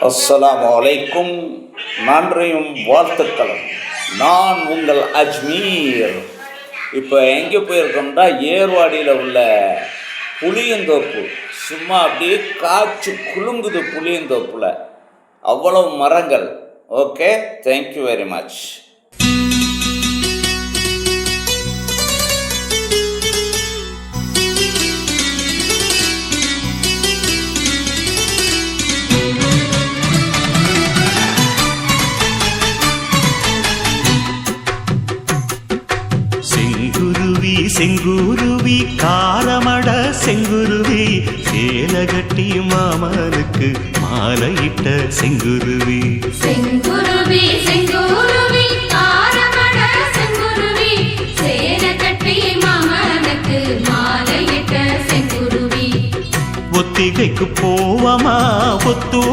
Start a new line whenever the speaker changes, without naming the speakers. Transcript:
அஸ்ஸலாமு அலைக்கும். நன்றியும் வாழ்த்துக்களும். நான் உங்கள் அஜ்மீர். இப்போ எங்கே போயிருக்கோம்னா ஏர்வாடியில் உள்ள புளியந்தோப்பு. சும்மா அப்படியே காய்ச்சி குலுங்குது புளியந்தோப்பில், அவ்வளவு மரங்கள். Okay, thank you very much.
செங்குருவி காலமட செங்குருவி, சேலகட்டி மாமனுக்கு மாலையிட்ட செங்குருவி.
செங்குருவி செங்குருவி காலமட செங்குருவி, சேலகட்டி மாமனுக்கு மாலையிட்ட செங்குருவி.
ஒத்திகைக்கு போவமா ஒத்து